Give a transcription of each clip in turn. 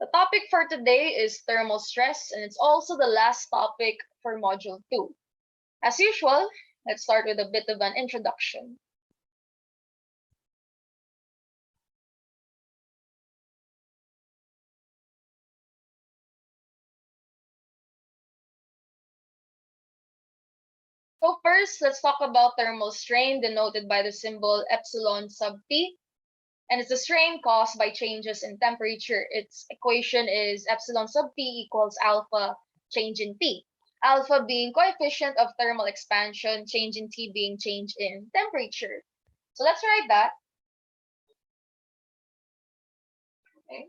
The topic for today is thermal stress, and it's also the last topic for Module 2. As usual, let's start with a bit of an introduction. So first, let's talk about thermal strain, denoted by the symbol epsilon sub T. And it's the strain caused by changes in temperature. Its equation is epsilon sub T equals alpha change in T. Alpha being coefficient of thermal expansion, change in T being change in temperature. So let's write that. Okay.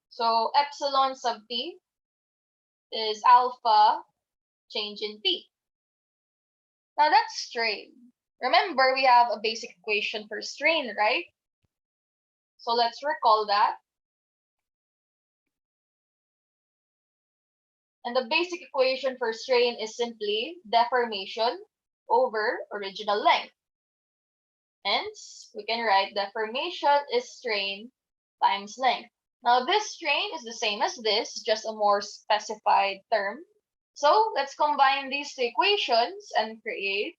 So epsilon sub T is alpha change in T. Now that's strain. Remember, we have a basic equation for strain, right? So let's recall that. And the basic equation for strain is simply deformation over original length. Hence, we can write deformation is strain times length. Now, this strain is the same as this, just a more specified term. So, let's combine these two equations and create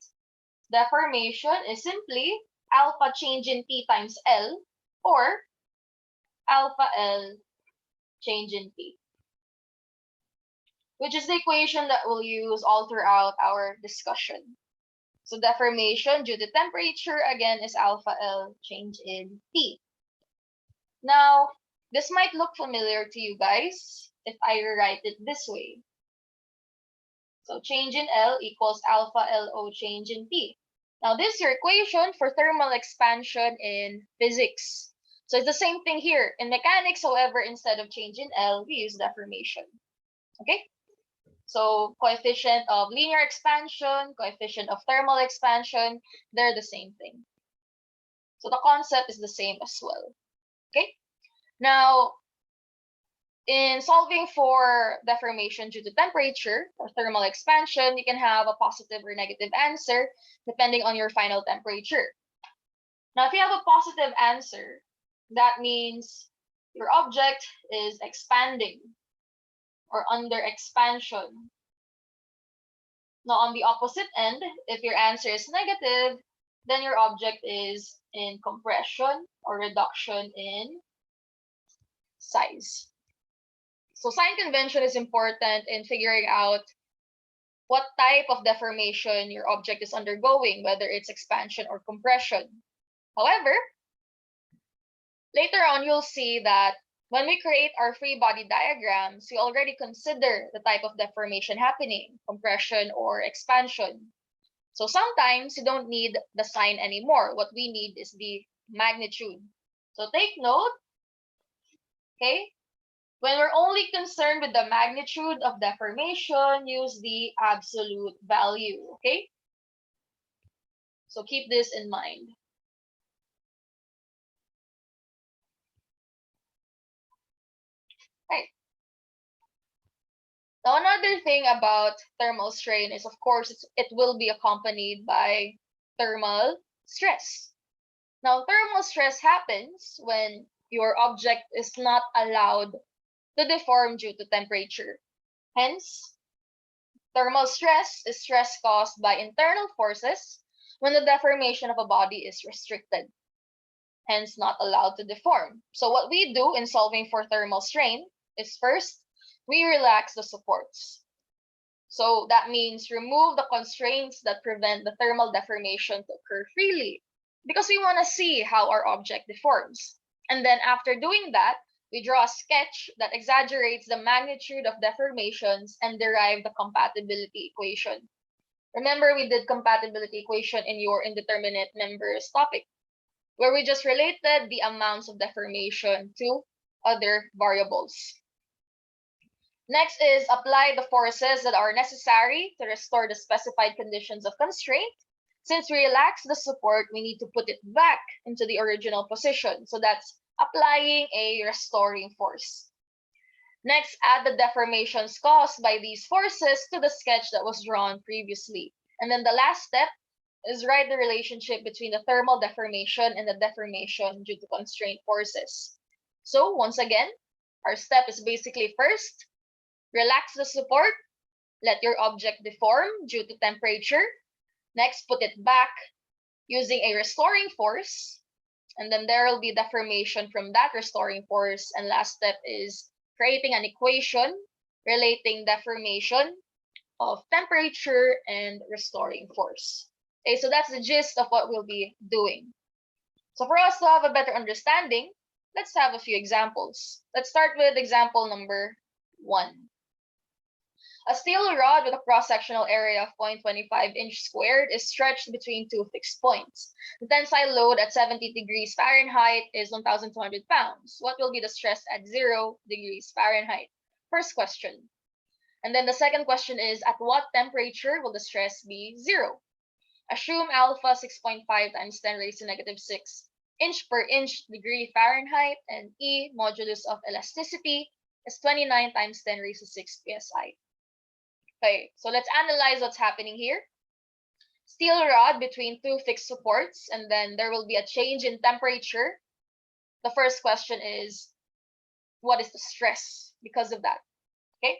deformation is simply alpha change in T times L, or alpha L change in T, which is the equation that we'll use all throughout our discussion. So deformation due to temperature, again, is alpha L change in T. Now, this might look familiar to you guys if I rewrite it this way. So change in L equals alpha LO change in T. Now, this is your equation for thermal expansion in physics. So it's the same thing here. In mechanics, however, instead of change in L, we use deformation. Okay? So coefficient of linear expansion, coefficient of thermal expansion, they're the same thing. So the concept is the same as well. Okay? Now, in solving for deformation due to temperature or thermal expansion, you can have a positive or negative answer depending on your final temperature. Now, if you have a positive answer, that means your object is expanding or under expansion. Now, on the opposite end, if your answer is negative, then your object is in compression or reduction in size. So sign convention is important in figuring out what type of deformation your object is undergoing, whether it's expansion or compression. However, later on, you'll see that when we create our free body diagrams, we already consider the type of deformation happening, compression or expansion. So sometimes you don't need the sign anymore. What we need is the magnitude. So take note, okay? When we're only concerned with the magnitude of deformation, use the absolute value, okay? So keep this in mind. Right. Now, another thing about thermal strain is, of course, it will be accompanied by thermal stress. Now, thermal stress happens when your object is not allowed to deform due to temperature. Hence, thermal stress is stress caused by internal forces when the deformation of a body is restricted, hence not allowed to deform. So what we do in solving for thermal strain is first, we relax the supports. So that means remove the constraints that prevent the thermal deformation to occur freely, because we want to see how our object deforms. And then after doing that, we draw a sketch that exaggerates the magnitude of deformations and derive the compatibility equation. Remember, we did compatibility equation in your indeterminate members topic, where we just related the amounts of deformation to other variables. Next is apply the forces that are necessary to restore the specified conditions of constraint. Since we relax the support, we need to put it back into the original position. So that's applying a restoring force. Next, add the deformations caused by these forces to the sketch that was drawn previously. And then the last step is write the relationship between the thermal deformation and the deformation due to constraint forces. So once again, our step is basically first, relax the support, let your object deform due to temperature. Next, put it back using a restoring force. And then there will be deformation from that restoring force. And last step is creating an equation relating deformation of temperature and restoring force. Okay, so that's the gist of what we'll be doing. So for us to have a better understanding, let's have a few examples. Let's start with example number 1. A steel rod with a cross-sectional area of 0.25 inch squared is stretched between two fixed points. The tensile load at 70 degrees Fahrenheit is 1,200 pounds. What will be the stress at 0 degrees Fahrenheit? First question. And then the second question is, at what temperature will the stress be 0? Assume alpha 6.5 times 10 raised to negative 6 inch per inch degree Fahrenheit, and E, modulus of elasticity, is 29 times 10 raised to 6 psi. Okay, so let's analyze what's happening here. Steel rod between two fixed supports, and then there will be a change in temperature. The first question is, what is the stress because of that? Okay,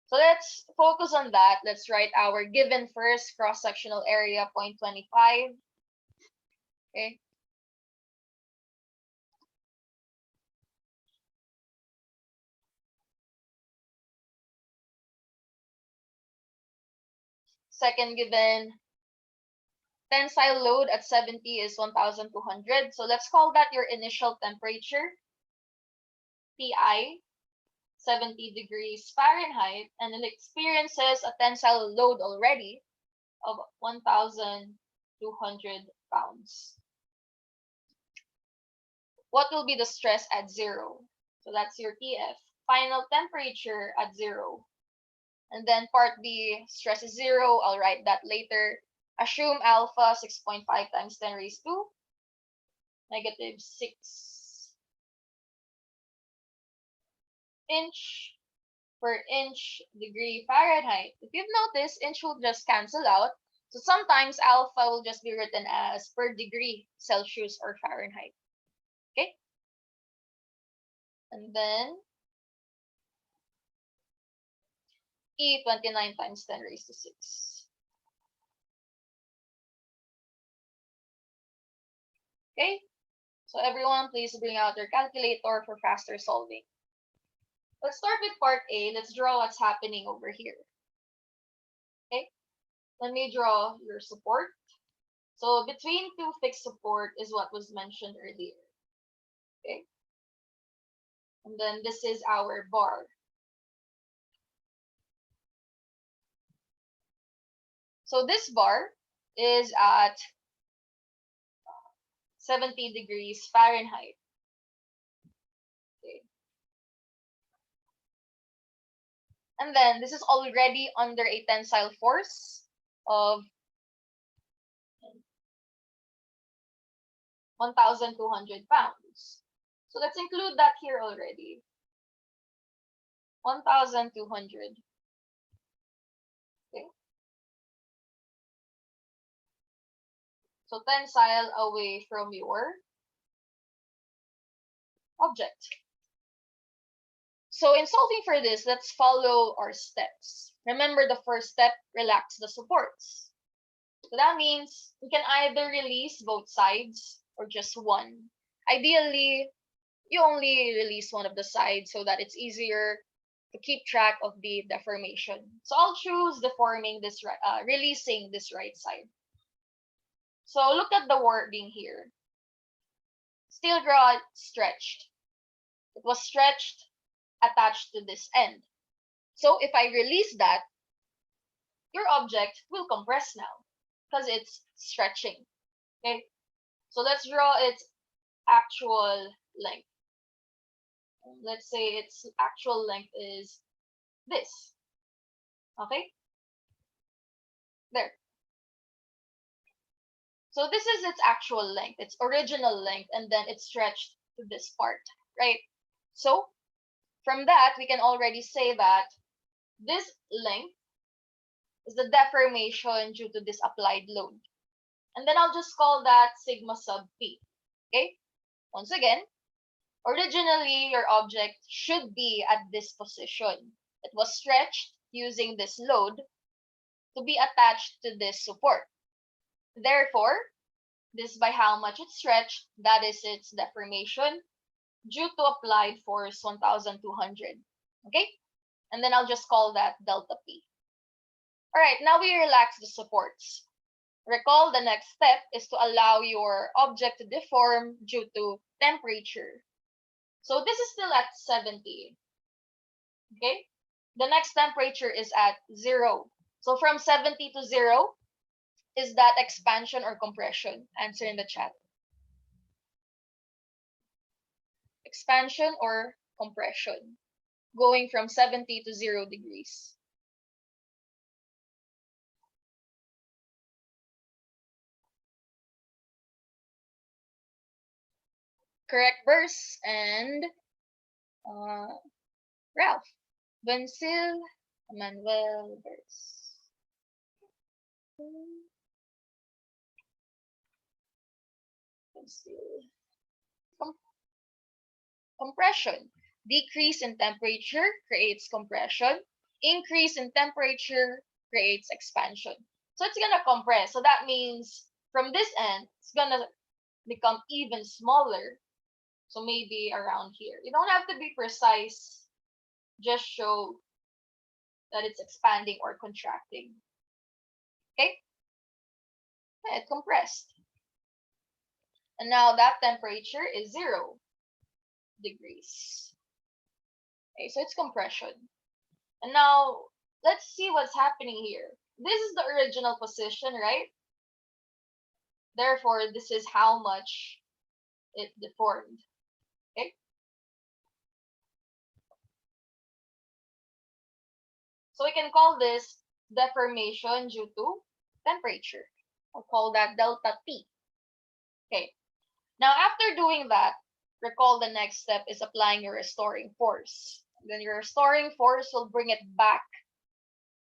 so let's focus on that. Let's write our given first, cross-sectional area 0.25. Okay. Second given, tensile load at 70 is 1,200. So let's call that your initial temperature, Ti, 70 degrees Fahrenheit, and it experiences a tensile load already of 1,200 pounds. What will be the stress at 0? So that's your TF. Final temperature at 0. And then part B, stress is 0. I'll write that later. Assume alpha 6.5 times 10 raised to negative 6 inch per inch degree Fahrenheit. If you've noticed, inch will just cancel out. So sometimes alpha will just be written as per degree Celsius or Fahrenheit. Okay? And then E, 29 times 10 raised to 6. Okay? So everyone, please bring out your calculator for faster solving. Let's start with part A. Let's draw what's happening over here. Okay? Let me draw your support. So between two fixed support is what was mentioned earlier. Okay? And then this is our bar. So this bar is at 70 degrees Fahrenheit. Okay. And then this is already under a tensile force of 1,200 pounds. So let's include that here already. 1,200. Okay. So tensile away from your object. So in solving for this, let's follow our steps. Remember the first step, relax the supports. So that means you can either release both sides or just one. Ideally, you only release one of the sides so that it's easier to keep track of the deformation. So I'll choose deforming this, releasing this right side. So look at the wording here. Steel rod stretched. It was stretched attached to this end. So if I release that, your object will compress now because it's stretching. Okay, so let's draw its actual length. Let's say its actual length is this. Okay, there. So this is its actual length, its original length, and then it's stretched to this part, right? So from that, we can already say that this length is the deformation due to this applied load. And then I'll just call that sigma sub p. Okay? Once again, Originally, your object should be at this position. It was stretched using this load to be attached to this support. Therefore, this by how much it's stretched, that is its deformation due to applied force 1,200. Okay? And then I'll just call that delta P. Alright, now we relax the supports. Recall the next step is to allow your object to deform due to temperature. So this is still at 70. Okay? The next temperature is at 0. So from 70 to 0, is that expansion or compression? Answer in the chat. Expansion or compression? Going from 70 to 0 degrees. Correct verse and Ralph. Bensil, Manuel verse. Bensil. Compression. Decrease in temperature creates compression. Increase in temperature creates expansion. So it's gonna compress. So that means from this end, it's gonna become even smaller. So maybe around here. You don't have to be precise. Just show that it's expanding or contracting. Okay? Yeah, it compressed. And now that temperature is 0 degrees. Okay, so it's compression. And now let's see what's happening here. This is the original position, right? Therefore, this is how much it deformed. Okay? So we can call this deformation due to temperature. I'll call that delta T. Okay. Now, after doing that, recall the next step is applying your restoring force. Then your restoring force will bring it back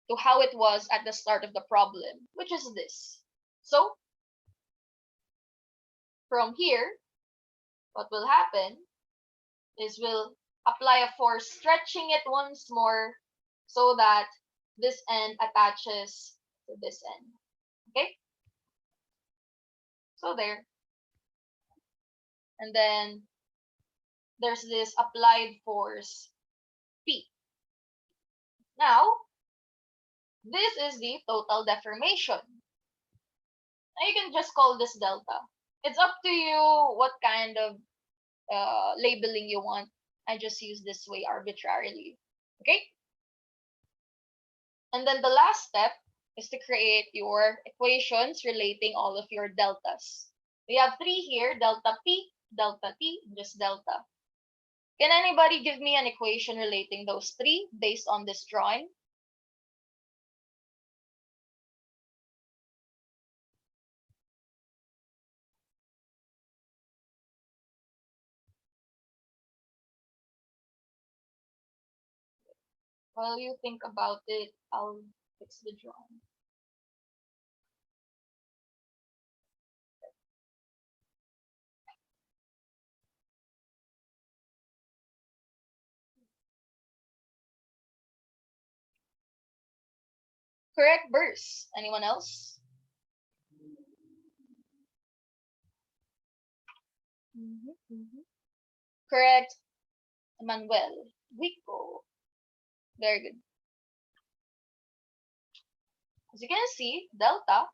to how it was at the start of the problem, which is this. So, from here, what will happen is we'll apply a force, stretching it once more so that this end attaches to this end. Okay? So there. And then there's this applied force P. Now, this is the total deformation. Now you can just call this delta. It's up to you what kind of labeling you want. I just use this way arbitrarily. Okay? And then the last step is to create your equations relating all of your deltas. We have 3 here, delta P, delta T, just delta. Can anybody give me an equation relating those 3 based on this drawing? While you think about it, I'll fix the drawing. Correct verse. Anyone else? Correct, Manuel. Wico. Very good. As you can see, delta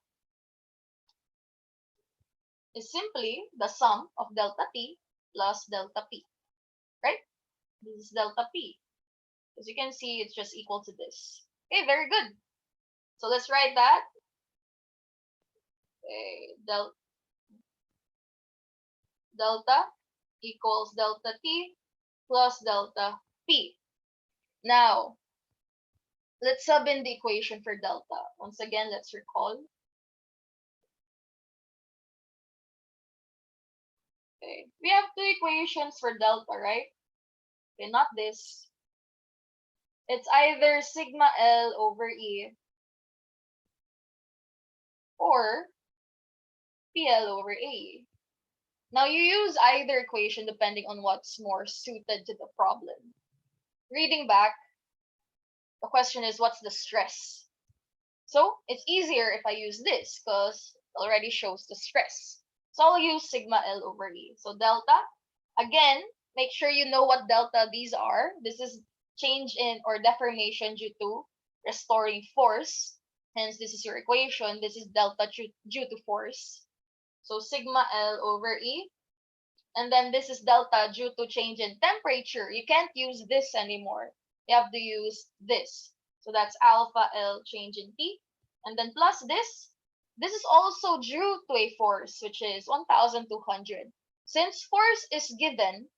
is simply the sum of delta T plus delta P, right? This is delta P. As you can see, it's just equal to this. Okay, very good. So let's write that. Okay, delta equals delta T plus delta P. Now, let's sub in the equation for delta. Once again, let's recall. Okay, we have 2 equations for delta, right? Okay, not this. It's either sigma L over E or PL over AE. Now you use either equation depending on what's more suited to the problem. Reading back, the question is what's the stress? So it's easier if I use this because it already shows the stress. So I'll use sigma L over E. So delta, again, make sure you know what delta these are. This is change in or deformation due to restoring force. Hence, this is your equation. This is delta due to force. So sigma L over E. And then this is delta due to change in temperature. You can't use this anymore. You have to use this. So that's alpha L change in T. And then plus this. This is also due to a force, which is 1,200. Since force is given,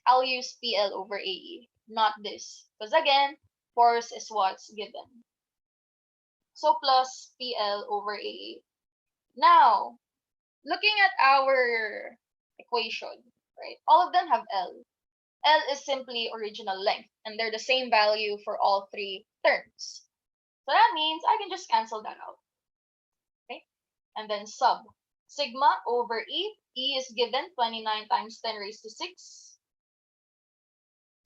I'll use PL over AE, not this. Because again, force is what's given. So plus PL over AE. Now, looking at our equation, right? All of them have L. L is simply original length, and they're the same value for all three terms. So that means I can just cancel that out. Okay? And then sub sigma over E. E is given 29 times 10 raised to 6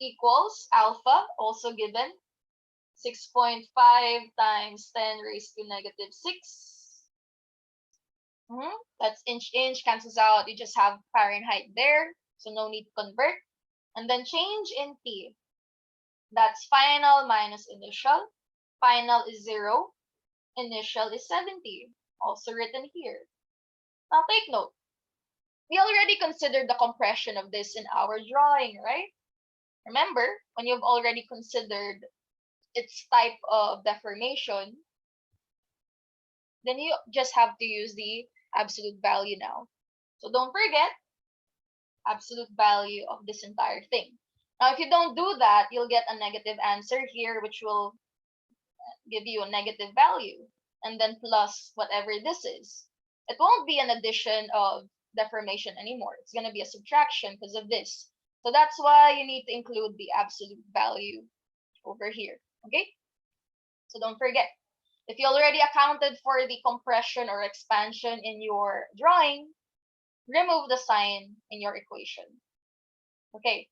equals alpha, also given 6.5 times 10 raised to negative 6. That's inch, cancels out. You just have Fahrenheit there, so no need to convert. And then change in T. That's final minus initial. Final is 0. Initial is 70. Also written here. Now take note. We already considered the compression of this in our drawing, right? Remember, when you've already considered its type of deformation, then you just have to use the absolute value now. So don't forget, absolute value of this entire thing. Now, if you don't do that, you'll get a negative answer here, which will give you a negative value, and then plus whatever this is. It won't be an addition of deformation anymore. It's going to be a subtraction because of this. So that's why you need to include the absolute value over here. Okay? So don't forget. If you already accounted for the compression or expansion in your drawing, remove the sign in your equation. Okay.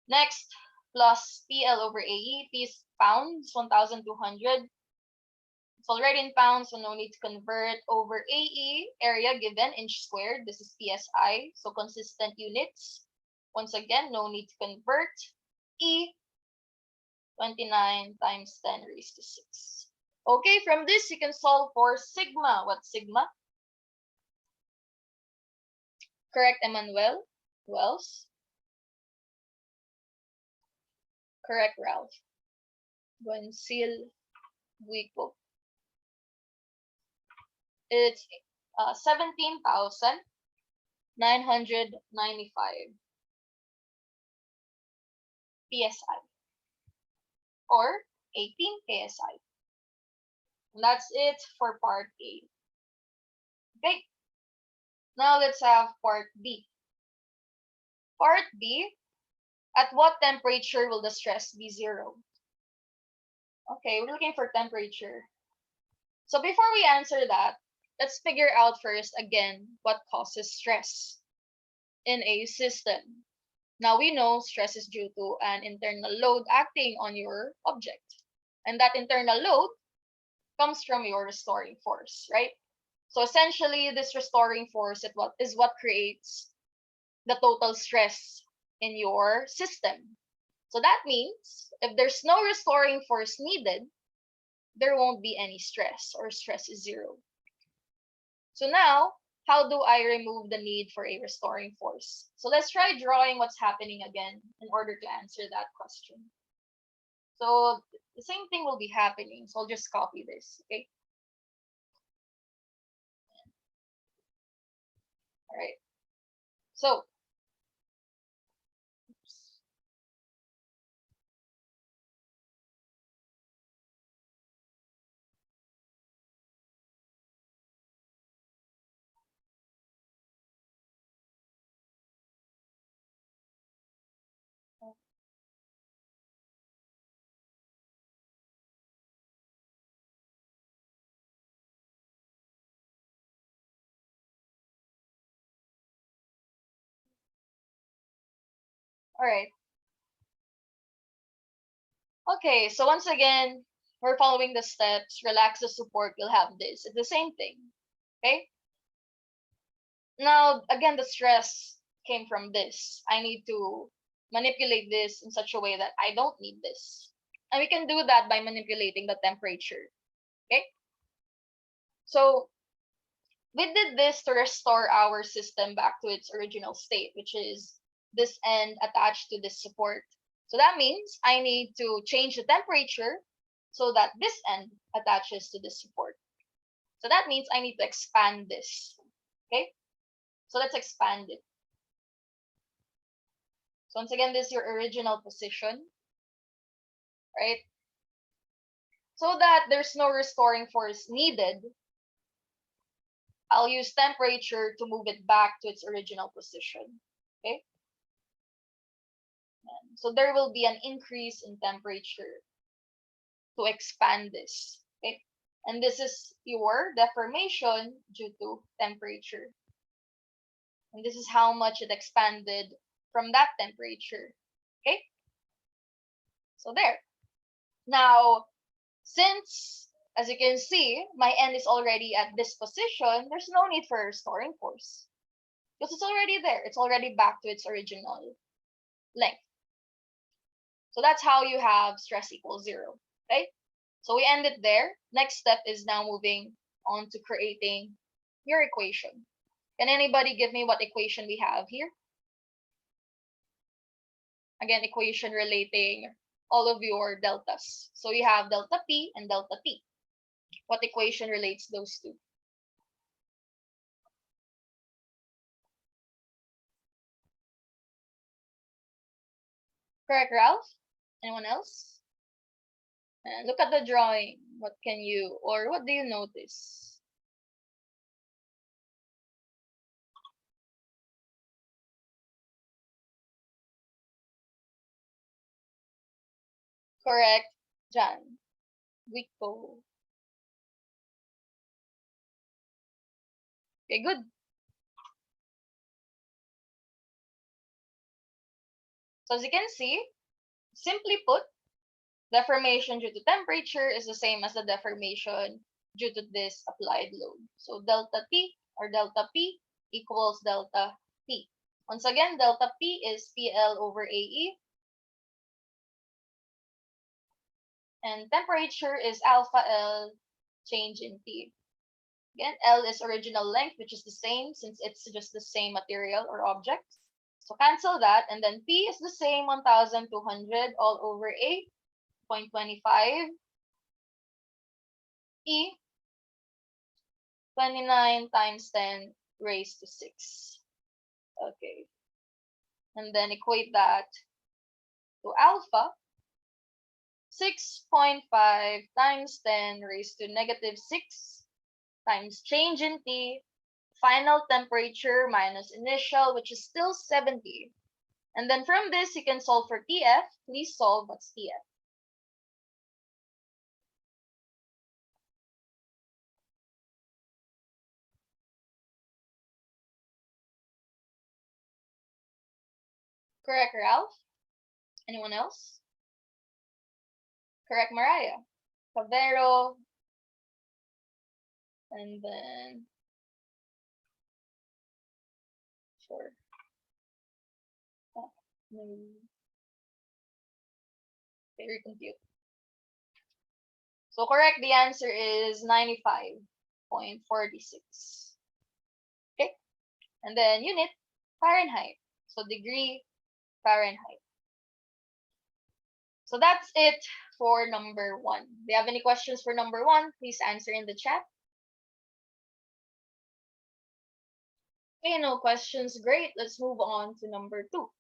Next, plus PL over AE. P is pounds, 1,200. It's already in pounds, so no need to convert. Over AE, area given, inch squared. This is PSI, so consistent units. Once again, no need to convert. E, 29 times 10 raised to 6. Okay, from this, you can solve for sigma. What's sigma? Correct, Emmanuel? Who else? Correct, Ralph. Buensil Buico. It's 17,995 PSI or 18 KSI. And that's it for part A. Okay, now let's have part B. Part B, at what temperature will the stress be 0? Okay, we're looking for temperature. So before we answer that, let's figure out first again what causes stress in a system. Now we know stress is due to an internal load acting on your object. And that internal load comes from your restoring force, right? So essentially, this restoring force is what creates the total stress in your system. So that means if there's no restoring force needed, there won't be any stress, or stress is 0. So now, how do I remove the need for a restoring force? So let's try drawing what's happening again in order to answer that question. So the same thing will be happening. So I'll just copy this, okay? All right. So, All right. Okay, so once again, we're following the steps. Relax the support, you'll have this. It's the same thing. Okay? Now, again, the stress came from this. I need to manipulate this in such a way that I don't need this. And we can do that by manipulating the temperature. Okay? So we did this to restore our system back to its original state, which is this end attached to this support. So that means I need to change the temperature so that this end attaches to this support. So that means I need to expand this. Okay? So let's expand it. So once again, this is your original position, right? So that there's no restoring force needed, I'll use temperature to move it back to its original position. Okay? So there will be an increase in temperature to expand this. Okay? And this is your deformation due to temperature. And this is how much it expanded from that temperature. Okay? So there. Now, since, as you can see, my end is already at this position, there's no need for restoring force. Because it's already there. It's already back to its original length. So that's how you have stress equals 0. Okay? So we end it there. Next step is now moving on to creating your equation. Can anybody give me what equation we have here? Again, equation relating all of your deltas. So you have delta P and delta T. What equation relates those two? Correct, Ralph? Anyone else? And look at the drawing. What can you, or what do you notice? Correct, Jan. Wiko. Okay, good. So as you can see, simply put, deformation due to temperature is the same as the deformation due to this applied load. So delta T or delta P equals delta P. Once again, delta P is PL over AE. And temperature is alpha L change in T. Again, L is original length, which is the same since it's just the same material or object. So cancel that. And then P is the same 1,200 all over A, 0.25. E, 29 times 10 raised to 6. Okay. And then equate that to alpha. 6.5 times 10 raised to negative 6 times change in T, final temperature minus initial, which is still 70. And then from this, you can solve for TF. Please solve what's TF. Correct, Ralph? Anyone else? Correct, Mariah. Cavero. And then, sure. Oh, maybe. Okay, recompute. So correct, the answer is 95.46. Okay? And then unit, Fahrenheit. So degree, Fahrenheit. So that's it for number 1. Do you have any questions for number 1? Please answer in the chat. Okay, no questions. Great. Let's move on to number 2.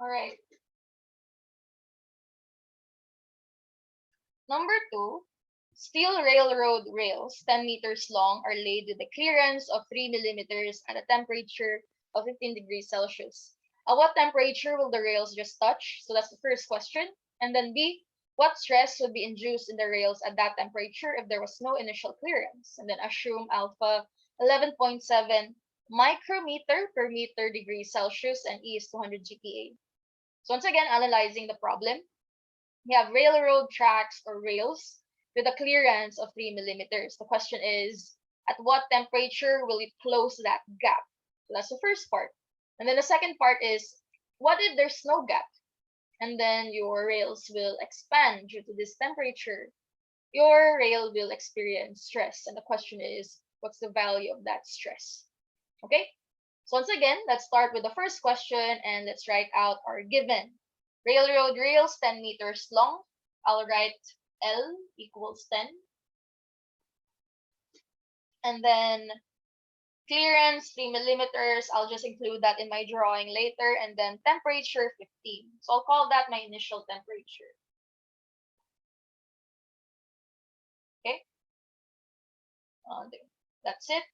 All right. Number 2, steel railroad rails 10 meters long are laid with a clearance of 3 millimeters at a temperature of 15 degrees Celsius. At what temperature will the rails just touch? So that's the first question. And then B, what stress would be induced in the rails at that temperature if there was no initial clearance. And then assume alpha 11.7 micrometer per meter degree Celsius and E is 200 GPa. So once again, analyzing the problem, we have railroad tracks or rails with a clearance of 3 millimeters. The question is, at what temperature will it close that gap? So that's the first part. And then the second part is, what if there's no gap? And then your rails will expand due to this temperature. Your rail will experience stress. And the question is, what's the value of that stress? Okay? So once again, let's start with the first question and let's write out our given. Railroad rails 10 meters long. I'll write L equals 10. And then clearance 3 millimeters. I'll just include that in my drawing later. And then temperature 15. So I'll call that my initial temperature. Okay? That's it.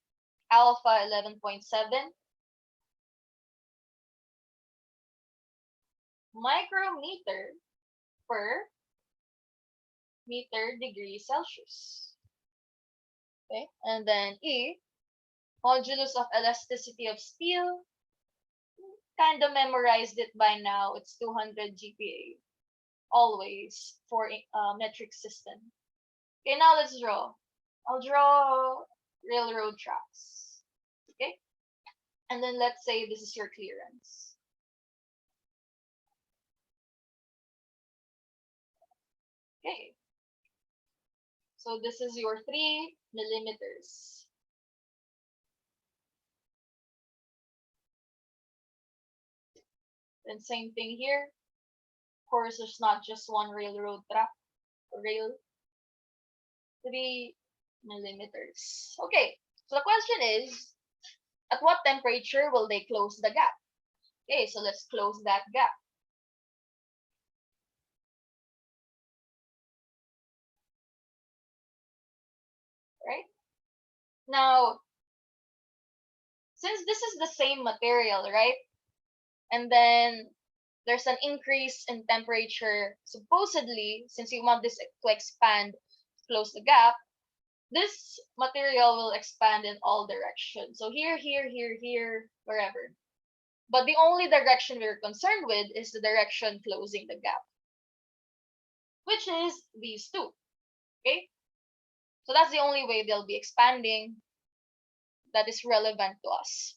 Alpha 11.7 micrometer per meter degree Celsius. Okay? And then E, modulus of elasticity of steel. Kind of memorized it by now. It's 200 GPa. Always for metric system. Okay, now let's draw. I'll draw railroad tracks. Okay? And then let's say this is your clearance. Okay. So this is your 3 millimeters. And same thing here. Of course, there's not just one railroad track or rail. 3 millimeters. Okay, so the question is, at what temperature will they close the gap? Okay, so let's close that gap. Right? Now, since this is the same material, right? And then there's an increase in temperature, supposedly, since you want this to expand, close the gap, this material will expand in all directions. So here, wherever. But the only direction we're concerned with is the direction closing the gap, which is these two. Okay? So that's the only way they'll be expanding that is relevant to us.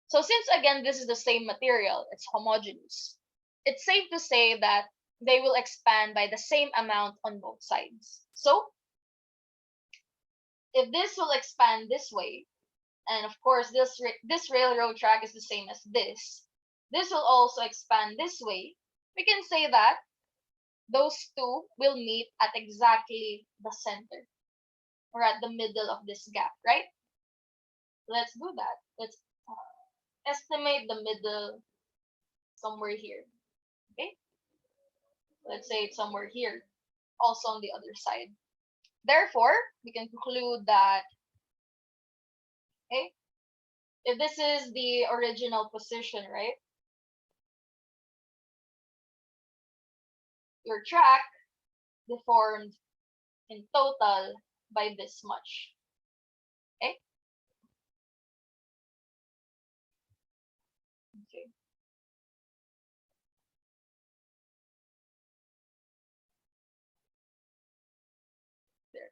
So since again this is the same material, it's homogeneous, it's safe to say that they will expand by the same amount on both sides. So if this will expand this way, and of course this railroad track is the same as this will also expand this way, we can say that those two will meet at exactly the center or at the middle of this gap, right? Let's do that. Let's estimate the middle somewhere here. Okay? Let's say it's somewhere here, also on the other side. Therefore, we can conclude that, okay, if this is the original position, right, your track deformed in total by this much. Okay? Okay. There.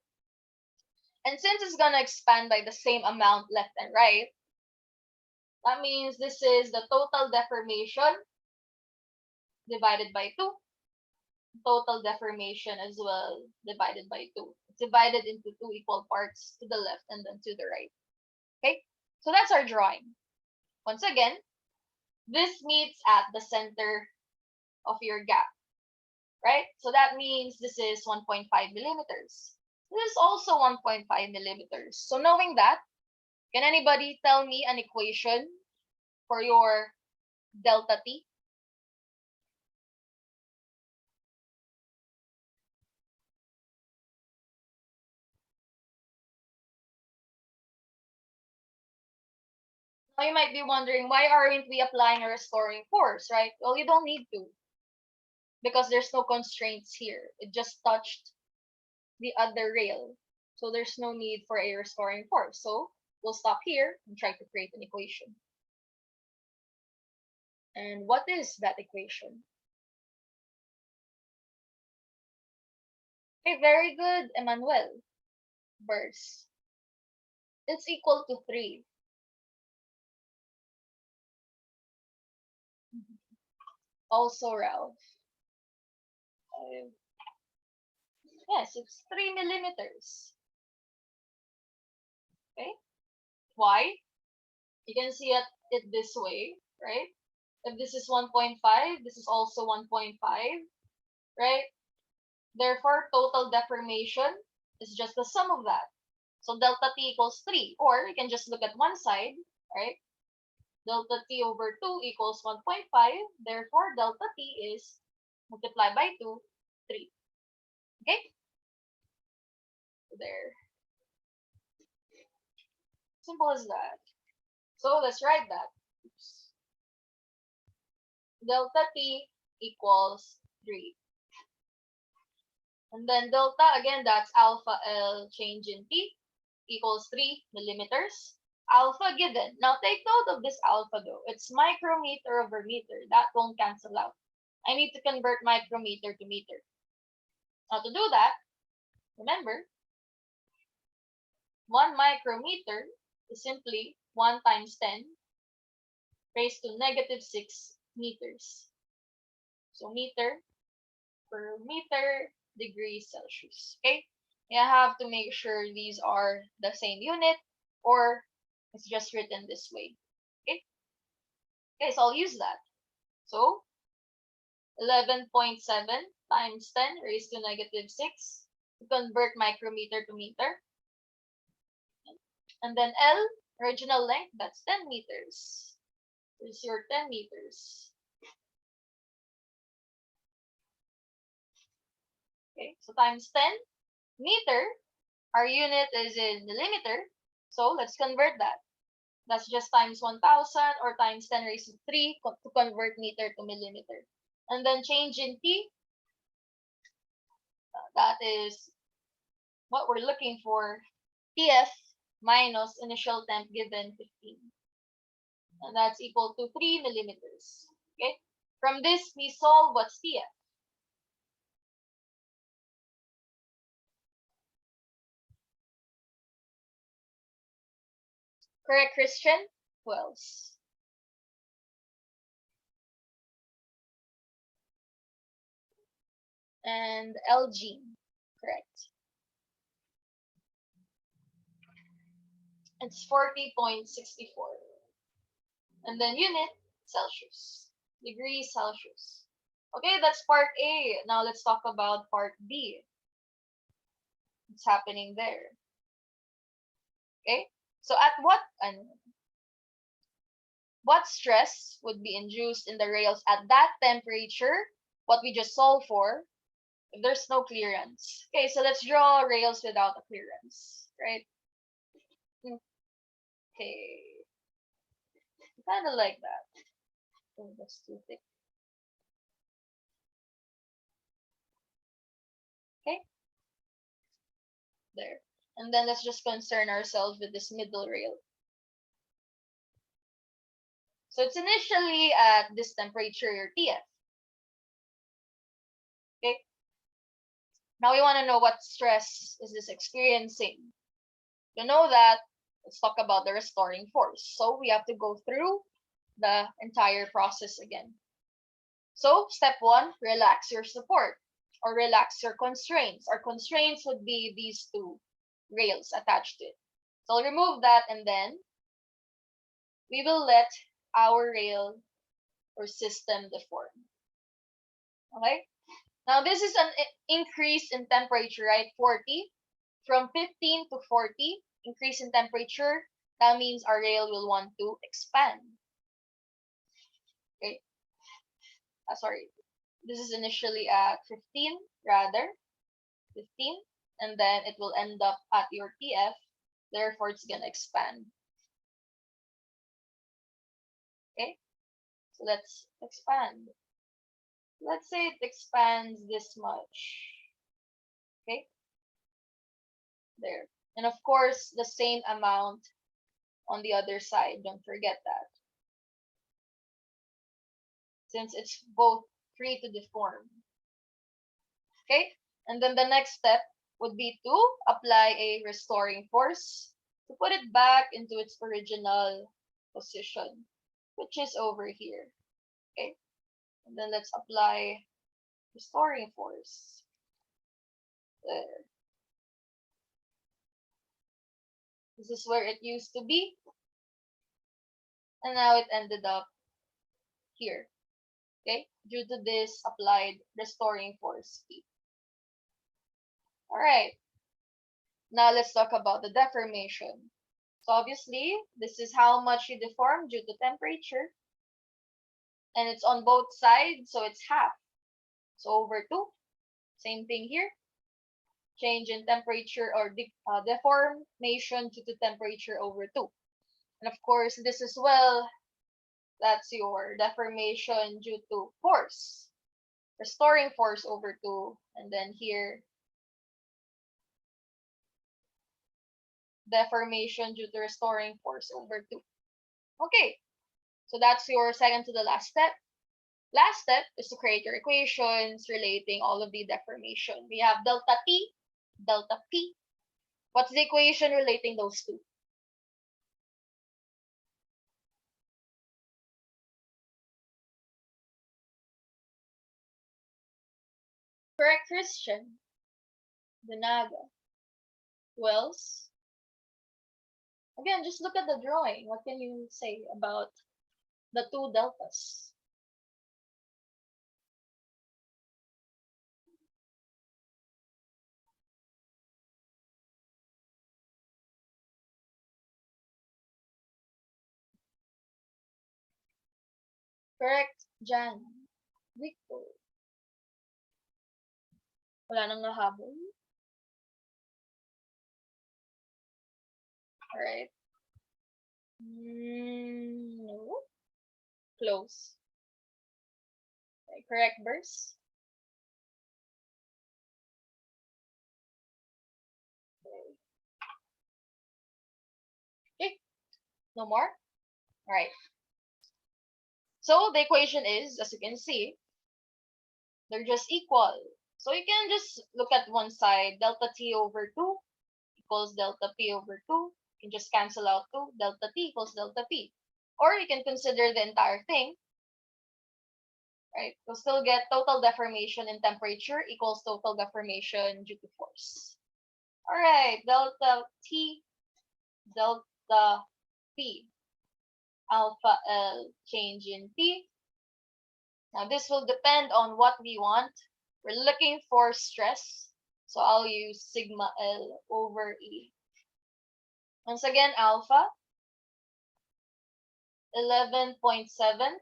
And since it's gonna expand by the same amount left and right, that means this is the total deformation divided by 2. Total deformation as well divided by 2. It's divided into 2 equal parts to the left and then to the right. Okay? So that's our drawing. Once again, this meets at the center of your gap, right? So that means this is 1.5 millimeters. This is also 1.5 millimeters. So knowing that, can anybody tell me an equation for your delta T? Now you might be wondering, why aren't we applying a restoring force, right? Well, you don't need to. because there's no constraints here. It just touched the other rail. So there's no need for a restoring force. So we'll stop here and try to create an equation. And what is that equation? Okay, very good, Emmanuel. Burst. It's equal to 3. Also, Ralph. Uh, yes, it's 3 millimeters. Okay. Why? You can see it this way, right? If this is 1.5, this is also 1.5, right? Therefore, total deformation is just the sum of that. So delta t equals 3. Or you can just look at one side, right? Delta t over 2 equals 1.5. Therefore, delta t is multiplied by 2, 3. Okay? There. Simple as that. So let's write that. Oops. Delta t equals 3. And then delta, again, that's alpha L change in T equals 3 millimeters. Alpha given. Now take note of this alpha though. It's micrometer over meter. That won't cancel out. I need to convert micrometer to meter. Now to do that, remember, 1 micrometer is simply 1 times 10 raised to negative 6 meters. So meter per meter degrees Celsius. Okay? You have to make sure these are the same unit or it's just written this way. Okay? Okay, so I'll use that. So 11.7 times 10 raised to negative 6 to convert micrometer to meter. And then L, original length, that's 10 meters. Here's your 10 meters. Okay, so times 10 meter, our unit is in millimeter. So let's convert that. That's just times 1000 or times 10 raised to 3 to convert meter to millimeter. And then change in T, that is what we're looking for. TF minus initial temp given 15. And that's equal to 3 millimeters. Okay? From this, we solve what's TF. Correct, Christian? Who else? And LG. Correct. It's 40.64. And then unit, Celsius. Degrees Celsius. Okay, that's part A. Now let's talk about part B. What's happening there? Okay, so at what stress would be induced in the rails at that temperature, what we just solved for, if there's no clearance? Okay, so let's draw rails without a clearance, right? Okay, kind of like that. Oh, that's too thick. Okay, there. And then let's just concern ourselves with this middle rail. So it's initially at this temperature, your TF. Okay. Now we want to know what stress is this experiencing. To know that, let's talk about the restoring force. So we have to go through the entire process again. So step 1, relax your support or relax your constraints. Our constraints would be these two rails attached to it. So I'll remove that and then we will let our rail or system deform. Okay? Now this is an increase in temperature, right? 40. From 15 to 40, increase in temperature, that means our rail will want to expand. Okay? Sorry. This is initially at 15, rather. 15. And then it will end up at your TF. Therefore, it's going to expand. Okay? So let's expand. Let's say it expands this much. Okay, there. And of course, the same amount on the other side. Don't forget that. Since it's both free to deform. Okay? And then the next step would be to apply a restoring force to put it back into its original position, which is over here. Okay? And then let's apply restoring force. There. This is where it used to be. And now it ended up here. Okay? Due to this applied restoring force P. Alright. Now let's talk about the deformation. So obviously, this is how much you deform due to temperature. And it's on both sides, so it's half. So over 2. Same thing here. Change in temperature or deformation due to temperature over 2. And of course, this as well, that's your deformation due to force. Restoring force over 2. And then here, deformation due to restoring force over 2. Okay, so that's your second to the last step. Last step is to create your equations relating all of the deformation. We have delta T, delta P. What's the equation relating those two? Correct, Christian. Dinaga. Who else? Again, just look at the drawing. What can you say about the two deltas? Correct, Jan. Victor. Wala nang nahabol. Alright. No. Close. Okay, correct verse. Okay. No more? Alright. So the equation is, as you can see, they're just equal. So you can just look at one side, delta T over 2 equals delta P over 2. You can just cancel out 2, delta T equals delta P. Or you can consider the entire thing, right? You'll still get total deformation in temperature equals total deformation due to force. Alright, delta T, delta P, alpha L change in P. Now this will depend on what we want. We're looking for stress, so I'll use sigma L over E. Once again, alpha, 11.7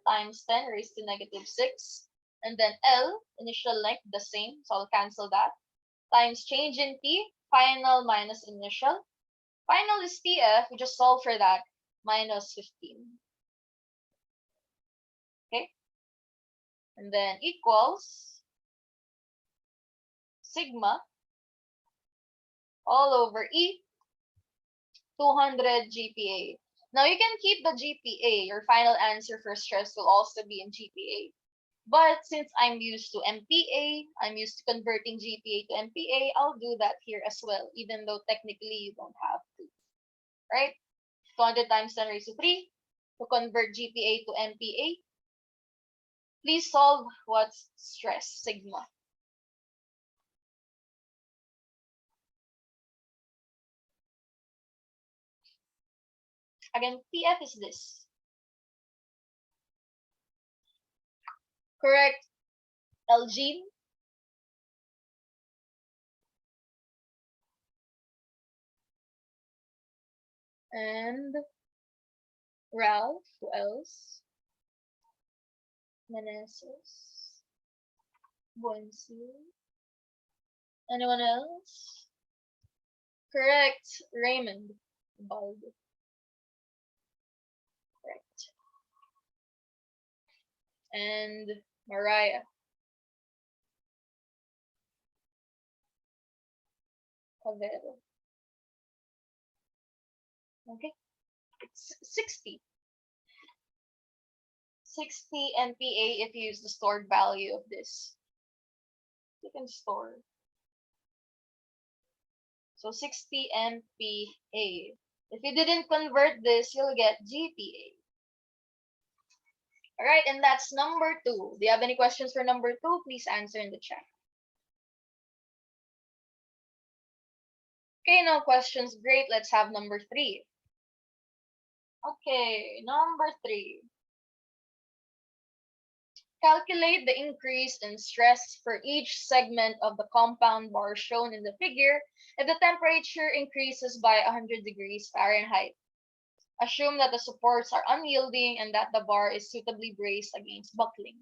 times 10 raised to negative 6. And then L, initial length, the same, so I'll cancel that. Times change in T, final minus initial. Final is TF, we just solve for that, minus 15. Okay? And then equals sigma all over E, 200 GPa. Now you can keep the GPa. Your final answer for stress will also be in GPa. But since I'm used to MPa, I'm used to converting GPa to MPa, I'll do that here as well, even though technically you don't have to. Right? 200 times 10 raised to 3 to convert GPa to MPa. Please solve what's stress, sigma. Again, TF is this. Correct, Elgene. And Ralph, who else? Meneses. Buensil. Anyone else? Correct, Raymond. Bald. Correct. And Mariah. Pavel. Okay, it's 60. 60 MPa if you use the stored value of this. You can store. So 60 MPa. If you didn't convert this, you'll get GPa. All right, and that's number 2. Do you have any questions for number 2? Please answer in the chat. Okay, no questions. Great. Let's have number 3. Okay, number 3. Calculate the increase in stress for each segment of the compound bar shown in the figure if the temperature increases by 100 degrees Fahrenheit. Assume that the supports are unyielding and that the bar is suitably braced against buckling.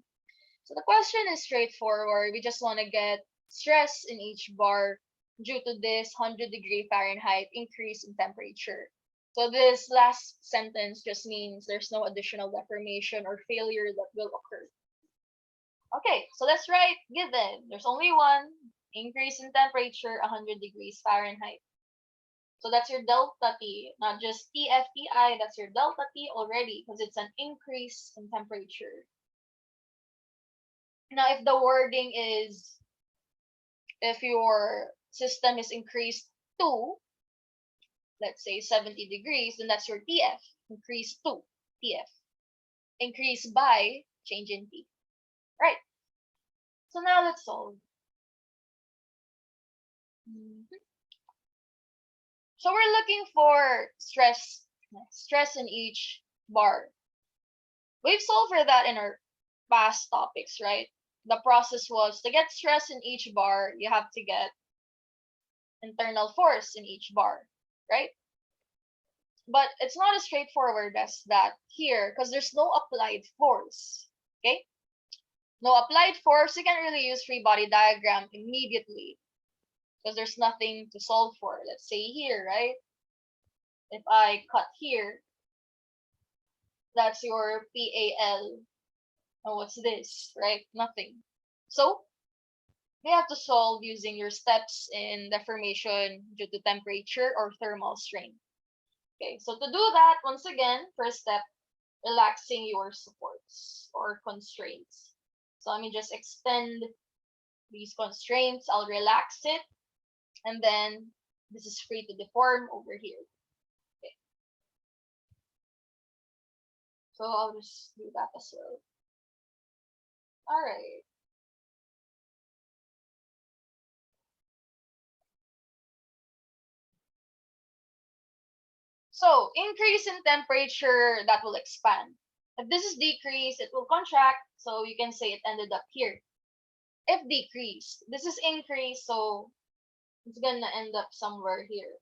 So the question is straightforward. We just want to get stress in each bar due to this 100-degree Fahrenheit increase in temperature. So this last sentence just means there's no additional deformation or failure that will occur. Okay, so let's write given. There's only one increase in temperature, 100 degrees Fahrenheit. So that's your delta T, not just TFTI, that's your delta T already because it's an increase in temperature. Now, if the wording is, if your system is increased to, let's say 70 degrees, then that's your TF, increase to, TF. Increase by, change in T. Right. So now let's solve. So we're looking for stress in each bar. We've solved for that in our past topics, right? The process was to get stress in each bar, you have to get internal force in each bar, right? But it's not as straightforward as that here because there's no applied force, okay? No applied force, you can really use free body diagram immediately because there's nothing to solve for. Let's say here, right? If I cut here, that's your PAL. And what's this, right? Nothing. So, we have to solve using your steps in deformation due to temperature or thermal strain. Okay, so to do that, once again, first step, relaxing your supports or constraints. So let me just extend these constraints. I'll relax it. And then this is free to deform over here. Okay. So I'll just do that as well. All right. So increase in temperature, that will expand. If this is decrease, it will contract. So you can say it ended up here. If decrease, this is increase. So it's gonna end up somewhere here.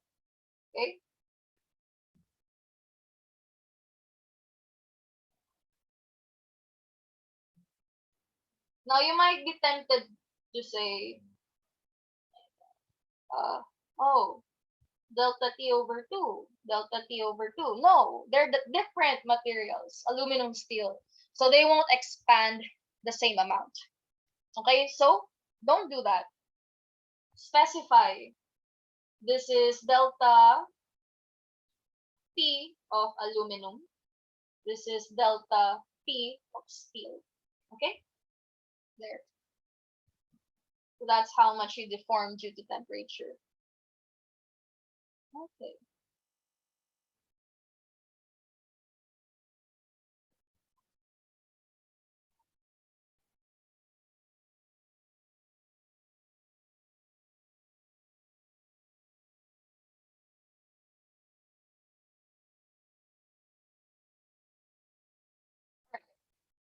Okay. Now you might be tempted to say, oh, delta T over 2, delta T over 2. No, they're different materials, aluminum, steel. So they won't expand the same amount. Okay, so don't do that. Specify. This is delta P of aluminum. This is delta P of steel. Okay, there. So that's how much you deform due to temperature. Okay.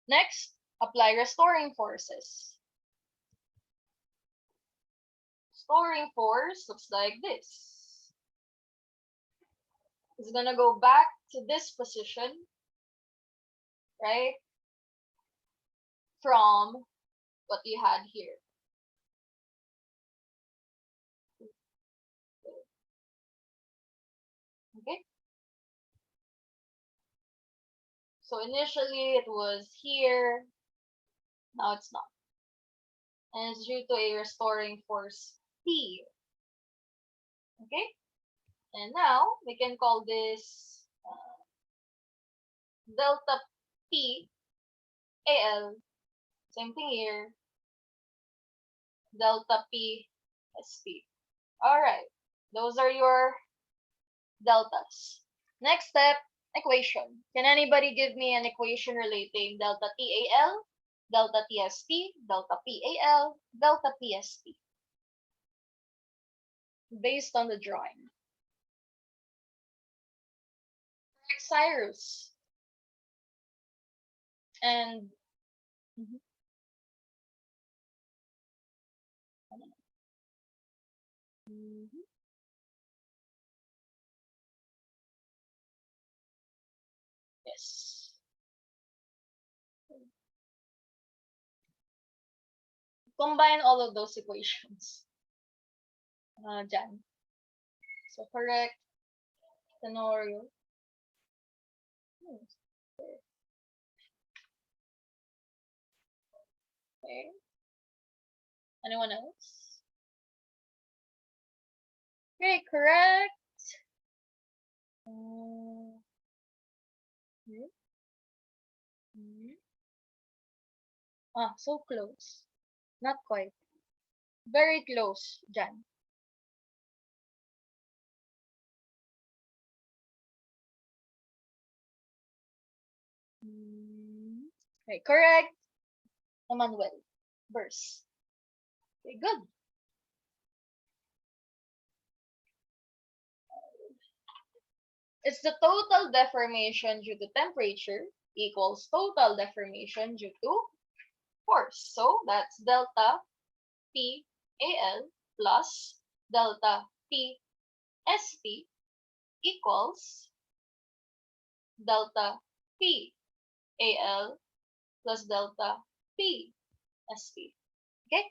Next, apply restoring forces. Restoring force looks like this. It's gonna go back to this position, right? From what you had here. Okay? So initially it was here, now it's not. And it's due to a restoring force P. Okay? And now, we can call this delta P AL. Same thing here, delta P SP. Alright, those are your deltas. Next step, equation. Can anybody give me an equation relating delta TAL, delta TSP, delta PAL, delta PSP? Based on the drawing. Cyrus. And mhm. Mhm. Yes. Combine all of those equations. Jan. So correct scenario. Hmm, okay. Anyone else? Okay, correct. Mhm. Mhm. Ah, so close. Not quite. Very close, Jan. Mm. Okay, correct. Emmanuel. Verse. Okay, good. It's the total deformation due to temperature equals total deformation due to force. So that's delta P AL plus delta P SP equals delta P AL plus delta P SP. Okay?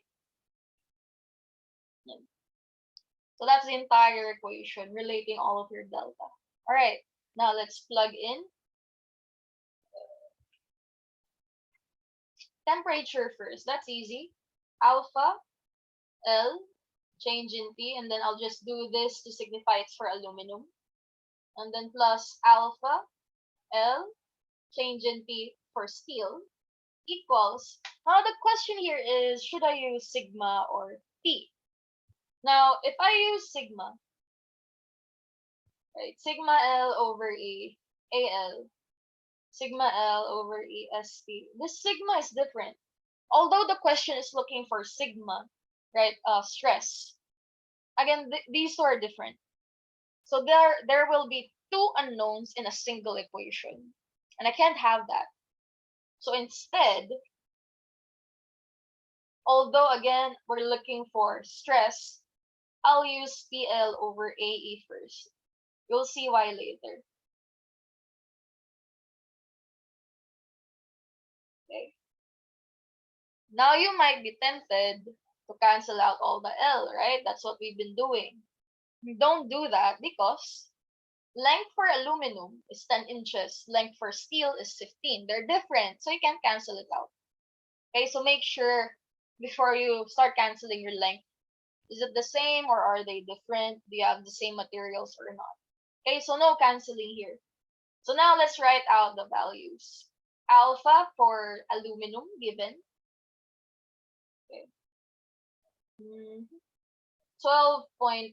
So that's the entire equation relating all of your delta. Alright, now let's plug in temperature first. That's easy. Alpha L change in T, and then I'll just do this to signify it's for aluminum. And then plus alpha L change in T for steel equals. Now the question here is, should I use sigma or T? Now, if I use sigma, right, sigma L over E AL, sigma L over E SP, this sigma is different. Although the question is looking for sigma, right, stress, again, these two are different. So there will be two unknowns in a single equation. And I can't have that. So instead, although again we're looking for stress, I'll use PL over AE first. You'll see why later. Okay. Now you might be tempted to cancel out all the L, right? That's what we've been doing. Don't do that because length for aluminum is 10 inches, length for steel is 15. They're different, so you can cancel it out. Okay, so make sure before you start canceling your length, is it the same or are they different? Do you have the same materials or not? Okay, so no canceling here. So now let's write out the values. Alpha for aluminum given. Okay. 12.8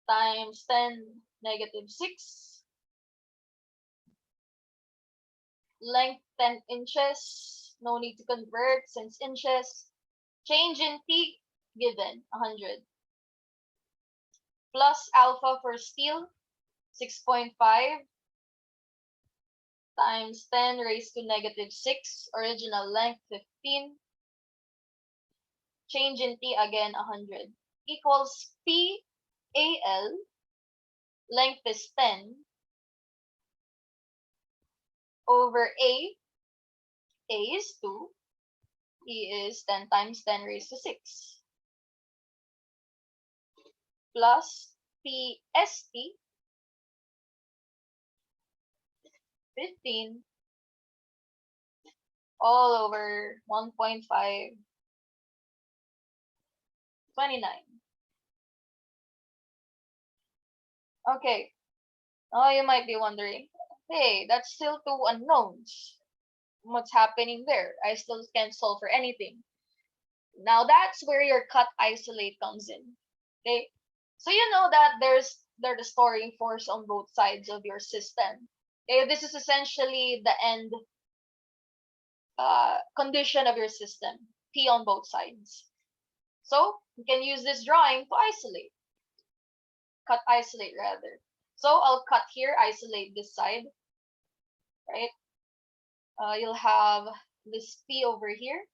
times 10 negative 6. Length 10 inches. No need to convert since inches. Change in T given 100. Plus alpha for steel 6.5 times 10 raised to negative 6. Original length 15. Change in T again 100. Equals PAL. Length is 10 over A. A is 2. E is 10 times 10 raised to 6. Plus PSP 15 all over 1.5 29. Okay. Oh, you might be wondering, hey, that's still two unknowns. What's happening there? I still can't solve for anything. Now that's where your cut isolate comes in. Okay? So you know that there's the storing force on both sides of your system. Okay, this is essentially the end condition of your system. P on both sides. So you can use this drawing to isolate. Cut isolate rather. So I'll cut here, isolate this side, right? You'll have this P over here,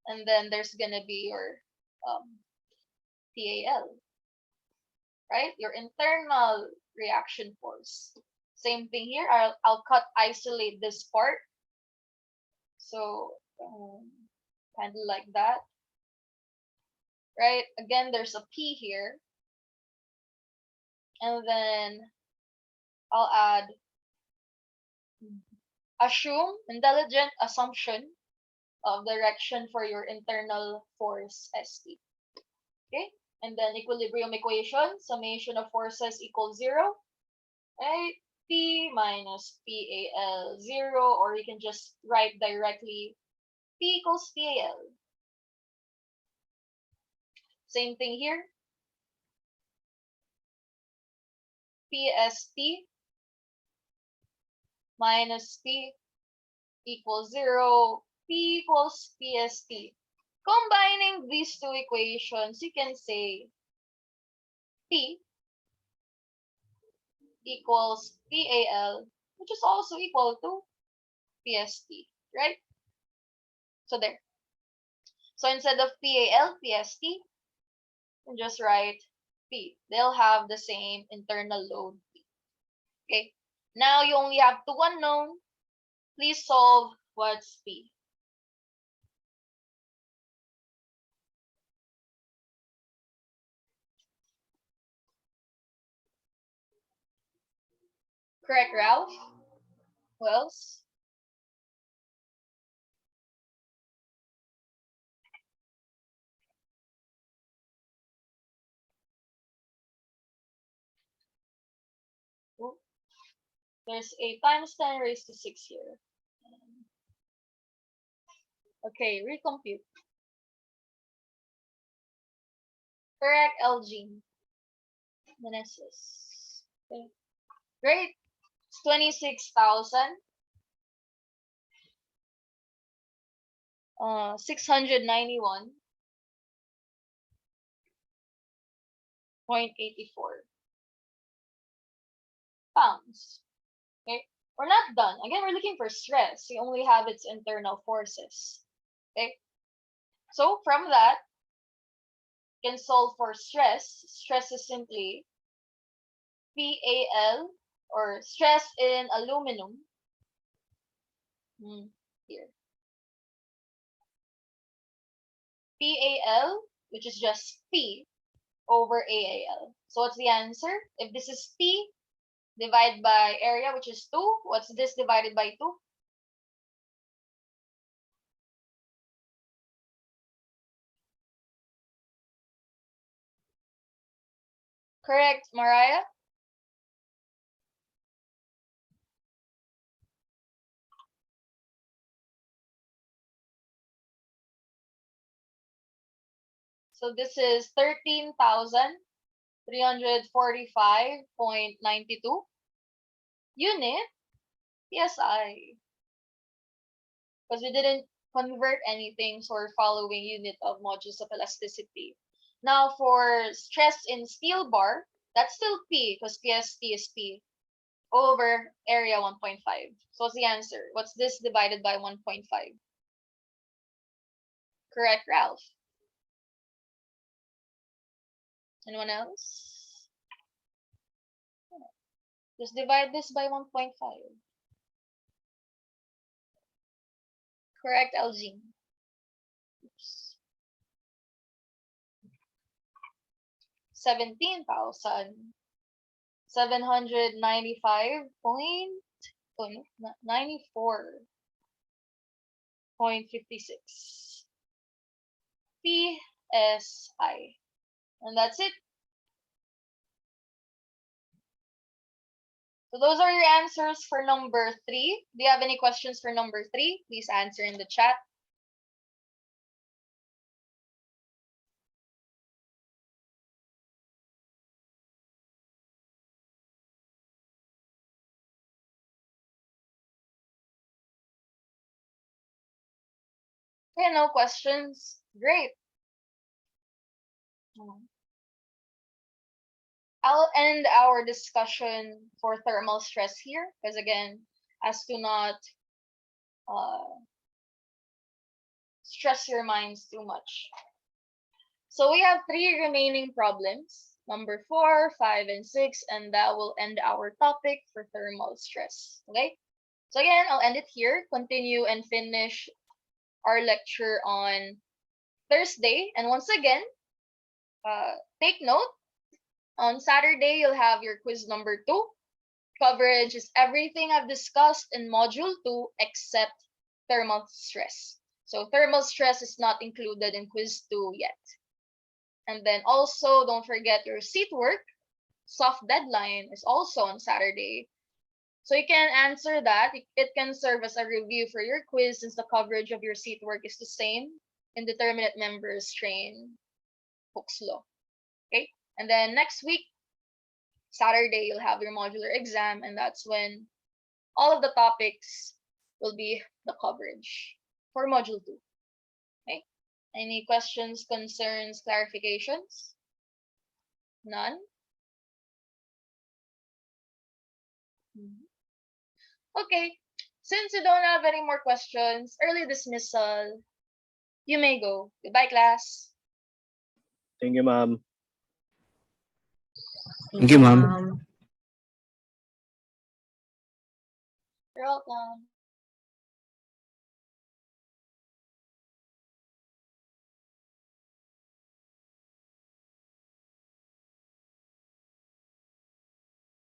and then there's gonna be your PAL, right? Your internal reaction force. Same thing here. I'll cut isolate this part. So kind of like that, right? Again, there's a P here, and then I'll add assume intelligent assumption of direction for your internal force ST. Okay, and then equilibrium equation, summation of forces equals 0, right? P minus PAL 0, or you can just write directly P equals PAL. Same thing here. PST minus P equals 0, P equals PST. Combining these two equations, you can say P equals PAL, which is also equal to PST, right? So there. So instead of PAL, PST, you just write P. They'll have the same internal load P. Okay. Now you only have two unknown. Please solve what's P. Correct, Ralph? Who else? Oh, there's a times 10 raised to 6 here. Okay, recompute. Correct, LG. Genesis. Okay. Great. It's 26,000. 691.84 pounds. Okay. We're not done. Again, we're looking for stress. We only have its internal forces. Okay. So from that, you can solve for stress. Stress is simply PAL, or stress in aluminum. Here. PAL, which is just P over AAL. So what's the answer? If this is P divided by area, which is 2, what's this divided by 2? Correct, Mariah? So this is 13,345.92 unit PSI. Because we didn't convert anything, so we're following unit of modulus of elasticity. Now for stress in steel bar, that's still P, because PST is P over area 1.5. So what's the answer? What's this divided by 1.5? Correct, Ralph. Anyone else? Just divide this by 1.5. Correct, LG. Oops. 17,795.94.56 PSI. And that's it. So those are your answers for number 3. Do you have any questions for number 3? Please answer in the chat. Okay, no questions. Great. I'll end our discussion for thermal stress here, because again, as to not stress your minds too much. So we have 3 remaining problems, number 4, 5, and 6, and that will end our topic for thermal stress. Okay? So again, I'll end it here, continue and finish our lecture on Thursday. And once again, take note, on Saturday, you'll have your quiz number 2. Coverage is everything I've discussed in Module 2 except thermal stress. So thermal stress is not included in quiz 2 yet. And then also, don't forget your seat work. Soft deadline is also on Saturday. So you can answer that. It can serve as a review for your quiz since the coverage of your seat work is the same in determinate members train Hooke's law. Okay? And then next week, Saturday, you'll have your modular exam, and that's when all of the topics will be the coverage for Module 2. Okay? Any questions, concerns, clarifications? None? Okay. Since you don't have any more questions, early dismissal, you may go. Goodbye, class. Thank you, ma'am. Thank you, ma'am. You're welcome.